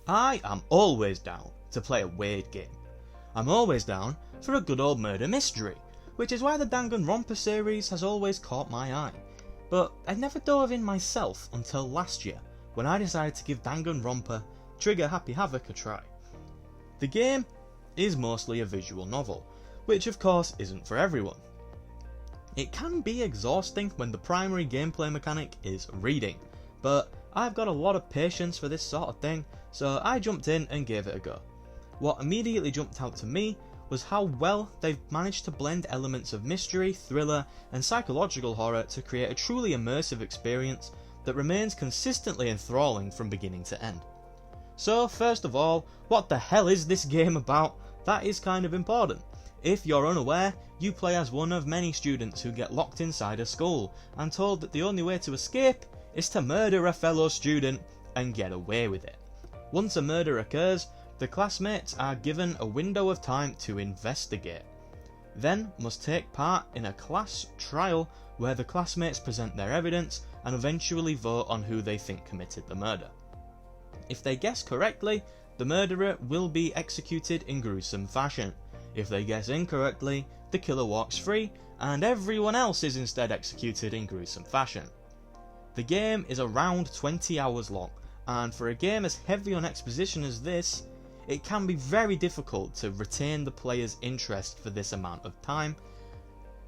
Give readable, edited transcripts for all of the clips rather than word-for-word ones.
I am always down to play a weird game. I'm always down for a good old murder mystery, which is why the Danganronpa series has always caught my eye. But I never dove in myself until last year, when I decided to give Danganronpa Trigger Happy Havoc a try. The game is mostly a visual novel, which of course isn't for everyone. It can be exhausting when the primary gameplay mechanic is reading, but I've got a lot of patience for this sort of thing, so I jumped in and gave it a go. What immediately jumped out to me was how well they've managed to blend elements of mystery, thriller, and psychological horror to create a truly immersive experience that remains consistently enthralling from beginning to end. So first of all, what the hell is this game about? That is kind of important. If you're unaware, you play as one of many students who get locked inside a school and told that the only way to escape is to murder a fellow student and get away with it. Once a murder occurs, the classmates are given a window of time to investigate, then must take part in a class trial where the classmates present their evidence and eventually vote on who they think committed the murder. If they guess correctly, the murderer will be executed in gruesome fashion. If they guess incorrectly, the killer walks free and everyone else is instead executed in gruesome fashion. The game is around 20 hours long, and for a game as heavy on exposition as this, it can be very difficult to retain the player's interest for this amount of time,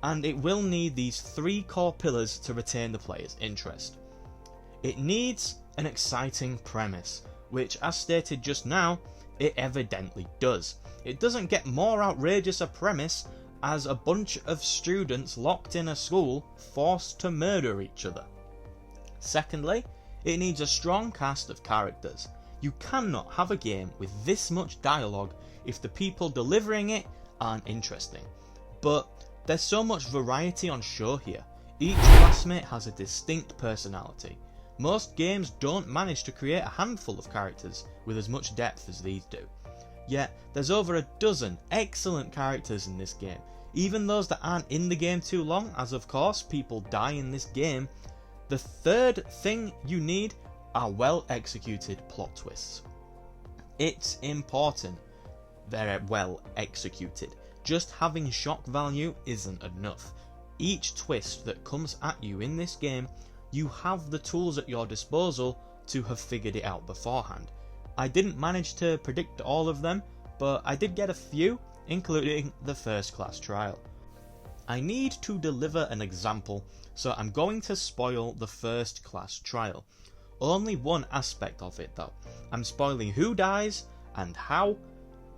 and it will need these three core pillars to retain the player's interest. It needs an exciting premise, which, as stated just now, it evidently does. It doesn't get more outrageous a premise as a bunch of students locked in a school forced to murder each other. Secondly, it needs a strong cast of characters. You cannot have a game with this much dialogue if the people delivering it aren't interesting. But there's so much variety on show here. Each classmate has a distinct personality. Most games don't manage to create a handful of characters with as much depth as these do. Yet there's over a dozen excellent characters in this game, even those that aren't in the game too long, as of course people die in this game. The third thing you need are well executed plot twists. It's important they're well executed. Just having shock value isn't enough. Each twist that comes at you in this game, you have the tools at your disposal to have figured it out beforehand. I didn't manage to predict all of them, but I did get a few, including the first class trial. I need to deliver an example, so I'm going to spoil the first class trial. Only one aspect of it though. I'm spoiling who dies and how,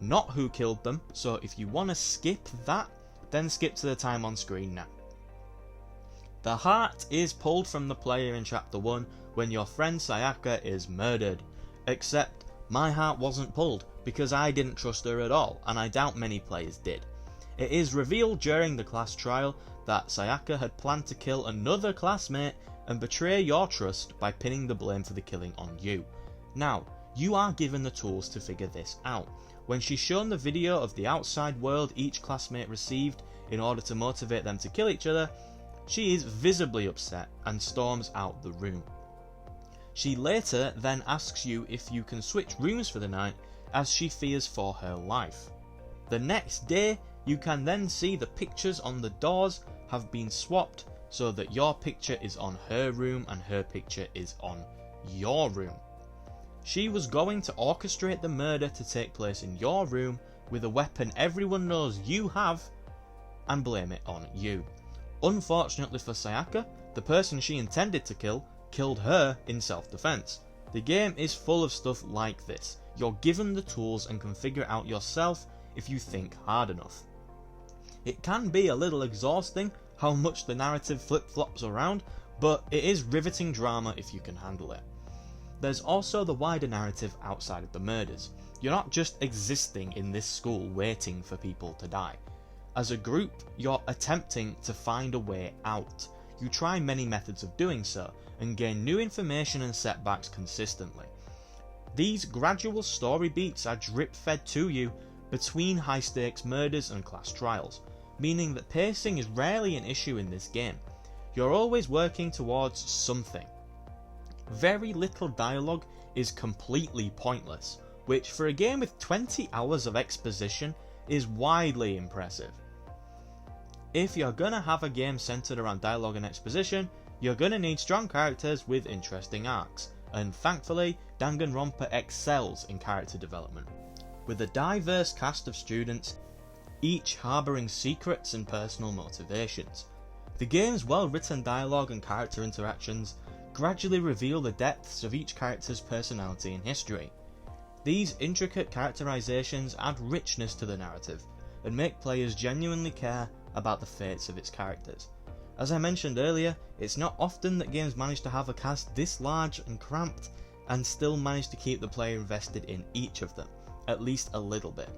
not who killed them, so if you want to skip that, then skip to the time on screen now. The heart is pulled from the player in chapter 1 when your friend Sayaka is murdered, except my heart wasn't pulled because I didn't trust her at all, and I doubt many players did. It is revealed during the class trial that Sayaka had planned to kill another classmate and betray your trust by pinning the blame for the killing on you. Now, you are given the tools to figure this out. When she's shown the video of the outside world each classmate received in order to motivate them to kill each other, she is visibly upset and storms out the room. She later then asks you if you can switch rooms for the night, as she fears for her life. The next day, you can then see the pictures on the doors have been swapped so that your picture is on her room and her picture is on your room. She was going to orchestrate the murder to take place in your room with a weapon everyone knows you have and blame it on you. Unfortunately for Sayaka, the person she intended to kill killed her in self-defense. The game is full of stuff like this. You're given the tools and can figure it out yourself if you think hard enough. It can be a little exhausting how much the narrative flip-flops around, but it is riveting drama if you can handle it. There's also the wider narrative outside of the murders. You're not just existing in this school waiting for people to die. As a group, you're attempting to find a way out. You try many methods of doing so, and gain new information and setbacks consistently. These gradual story beats are drip-fed to you between high-stakes murders and class trials, meaning that pacing is rarely an issue in this game. You're always working towards something. Very little dialogue is completely pointless. which for a game with 20 hours of exposition is widely impressive. If you're gonna have a game centered around dialogue and exposition, you're gonna need strong characters with interesting arcs, and thankfully Danganronpa excels in character development. With a diverse cast of students, each harbouring secrets and personal motivations, the game's well-written dialogue and character interactions gradually reveal the depths of each character's personality and history. These intricate characterizations add richness to the narrative, and make players genuinely care about the fates of its characters. As I mentioned earlier, it's not often that games manage to have a cast this large and cramped, and still manage to keep the player invested in each of them, at least a little bit.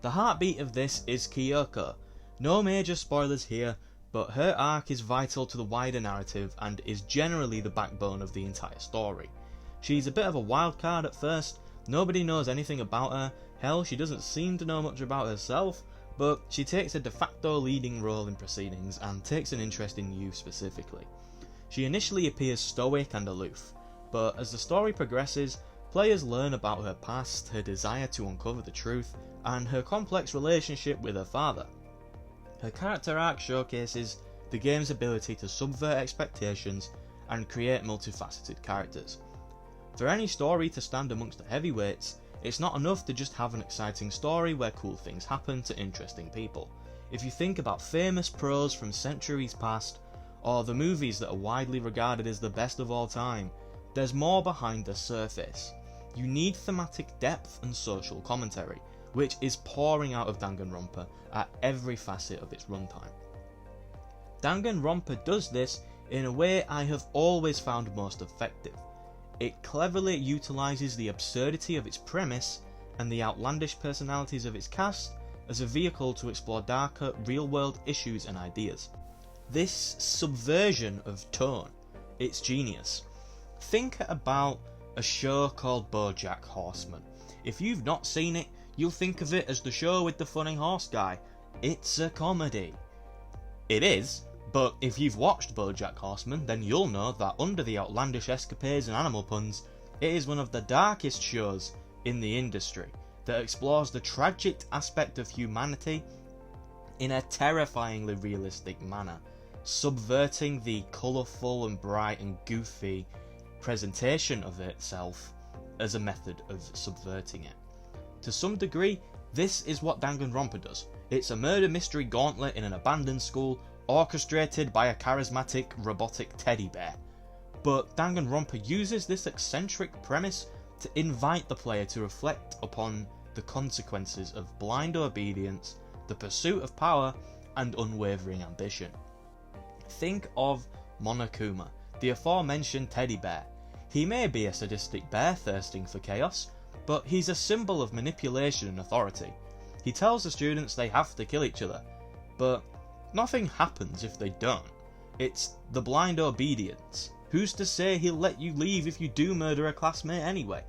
The heartbeat of this is Kyoko. No major spoilers here, but her arc is vital to the wider narrative and is generally the backbone of the entire story. She's a bit of a wild card at first, nobody knows anything about her, hell she doesn't seem to know much about herself, but she takes a de facto leading role in proceedings and takes an interest in you specifically. She initially appears stoic and aloof, but as the story progresses, players learn about her past, her desire to uncover the truth, and her complex relationship with her father. Her character arc showcases the game's ability to subvert expectations and create multifaceted characters. For any story to stand amongst the heavyweights, it's not enough to just have an exciting story where cool things happen to interesting people. If you think about famous pros from centuries past, or the movies that are widely regarded as the best of all time, there's more behind the surface. You need thematic depth and social commentary, which is pouring out of Danganronpa at every facet of its runtime. Danganronpa does this in a way I have always found most effective. It cleverly utilises the absurdity of its premise and the outlandish personalities of its cast as a vehicle to explore darker, real-world issues and ideas. This subversion of tone, it's genius. Think about a show called BoJack Horseman. If you've not seen it, you'll think of it as the show with the funny horse guy. It's a comedy. It is, but if you've watched BoJack Horseman, then you'll know that under the outlandish escapades and animal puns, it is one of the darkest shows in the industry that explores the tragic aspect of humanity in a terrifyingly realistic manner, subverting the colourful and bright and goofy presentation of itself as a method of subverting it. To some degree, this is what Danganronpa does. It's a murder mystery gauntlet in an abandoned school, orchestrated by a charismatic robotic teddy bear. But Danganronpa uses this eccentric premise to invite the player to reflect upon the consequences of blind obedience, the pursuit of power, and unwavering ambition. Think of Monokuma, the aforementioned teddy bear. He may be a sadistic bear thirsting for chaos, but he's a symbol of manipulation and authority. He tells the students they have to kill each other, but nothing happens if they don't. It's the blind obedience. Who's to say he'll let you leave if you do murder a classmate anyway?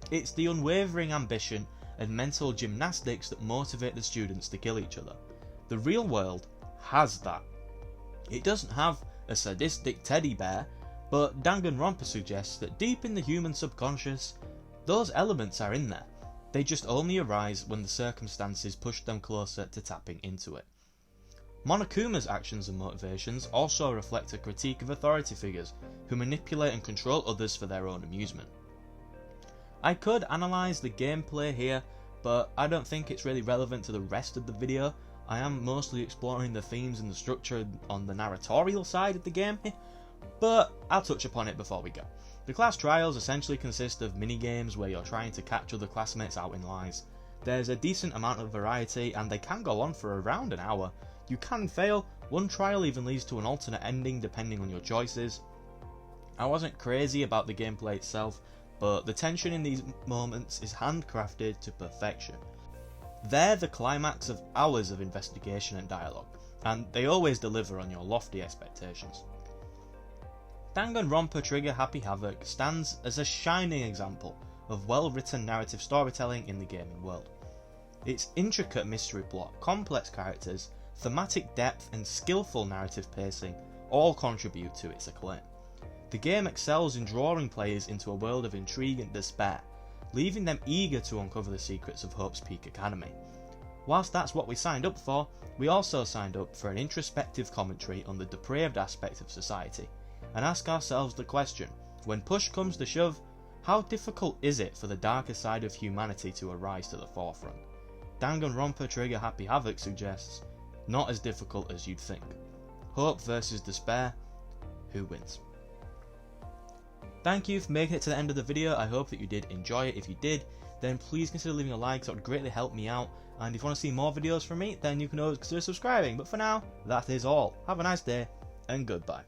It's the unwavering ambition and mental gymnastics that motivate the students to kill each other. The real world has that. It doesn't have a sadistic teddy bear, but Danganronpa suggests that deep in the human subconscious, those elements are in there. They just only arise when the circumstances push them closer to tapping into it. Monokuma's actions and motivations also reflect a critique of authority figures who manipulate and control others for their own amusement. I could analyse the gameplay here, but I don't think it's really relevant to the rest of the video. I am mostly exploring the themes and the structure on the narratorial side of the game, but I'll touch upon it before we go. The class trials essentially consist of mini-games where you're trying to catch other classmates out in lies. There's a decent amount of variety and they can go on for around an hour. You can fail, one trial even leads to an alternate ending depending on your choices. I wasn't crazy about the gameplay itself, but the tension in these moments is handcrafted to perfection. They're the climax of hours of investigation and dialogue, and they always deliver on your lofty expectations. Danganronpa Trigger Happy Havoc stands as a shining example of well-written narrative storytelling in the gaming world. Its intricate mystery plot, complex characters, thematic depth and skillful narrative pacing all contribute to its acclaim. The game excels in drawing players into a world of intrigue and despair. leaving them eager to uncover the secrets of Hope's Peak Academy. Whilst that's what we signed up for, we also signed up for an introspective commentary on the depraved aspect of society, and ask ourselves the question, when push comes to shove, how difficult is it for the darker side of humanity to arise to the forefront? Danganronpa Trigger Happy Havoc suggests, not as difficult as you'd think. Hope versus despair, who wins? Thank you for making it to the end of the video. I hope that you did enjoy it. If you did, then please consider leaving a like, that would greatly help me out. And if you want to see more videos from me, then you can always consider subscribing. But for now, that is all. Have a nice day, and goodbye.